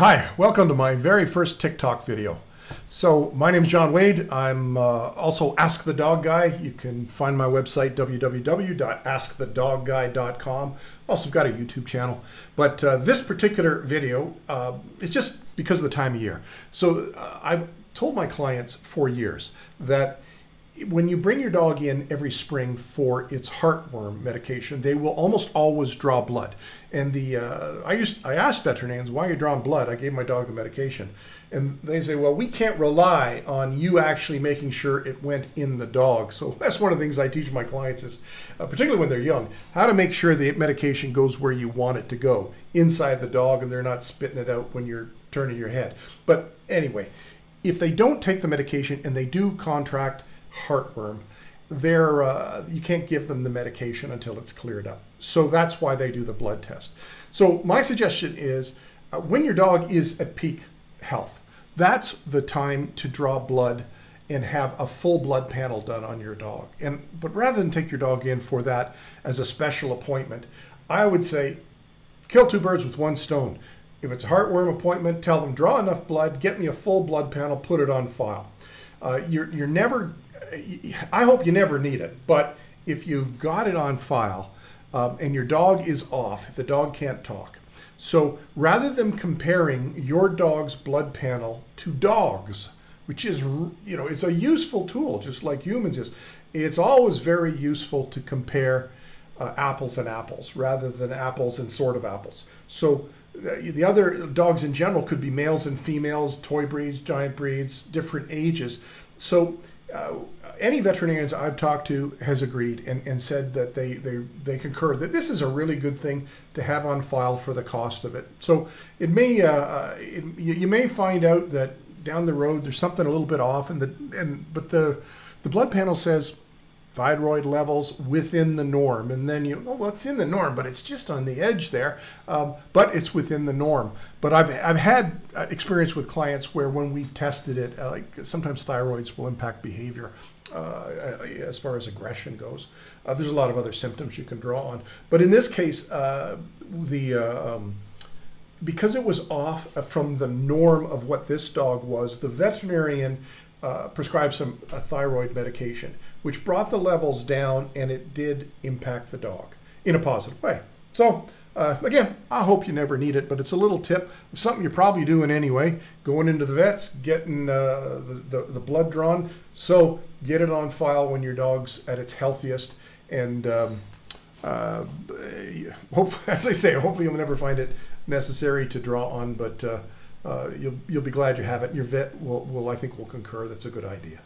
Hi, welcome to my very first TikTok video. So my name is John Wade. I'm also Ask the Dog Guy. You can find my website www.askthedogguy.com. Also got a YouTube channel. But this particular video is just because of the time of year. So I've told my clients for years that when you bring your dog in every spring for its heartworm medication, they will almost always draw blood. And I asked veterinarians, why are you drawing blood? I gave my dog the medication. And they say, well, we can't rely on you actually making sure it went in the dog. So that's one of the things I teach my clients is, particularly when they're young, how to make sure the medication goes where you want it to go, inside the dog, and they're not spitting it out when you're turning your head. But anyway, if they don't take the medication and they do contract heartworm, you can't give them the medication until it's cleared up. So that's why they do the blood test. So my suggestion is when your dog is at peak health, that's the time to draw blood and have a full blood panel done on your dog. But rather than take your dog in for that as a special appointment, I would say kill two birds with one stone. If it's a heartworm appointment, tell them draw enough blood, get me a full blood panel, put it on file. I hope you never need it, but if you've got it on file and your dog is off, the dog can't talk. So rather than comparing your dog's blood panel to dogs, which is, it's a useful tool, just like humans is, it's always very useful to compare apples and apples rather than apples and sort of apples. So the other dogs in general could be males and females, toy breeds, giant breeds, different ages. So any veterinarians I've talked to has agreed and said that they concur that this is a really good thing to have on file for the cost of it. So it may you may find out that down the road there's something a little bit off, but the blood panel says thyroid levels within the norm, and then well, it's in the norm, but it's just on the edge there, but it's within the norm. But I've had experience with clients where when we've tested it, like sometimes thyroids will impact behavior as far as aggression goes. There's a lot of other symptoms you can draw on, but in this case, because it was off from the norm of what this dog was, the veterinarian prescribed some thyroid medication, which brought the levels down, and it did impact the dog in a positive way. So again, I hope you never need it, but it's a little tip of something you're probably doing anyway, going into the vets, getting the blood drawn. So get it on file when your dog's at its healthiest, and hope, as I say, hopefully you'll never find it necessary to draw on, but you'll be glad you have it. Your vet I think will concur that's a good idea.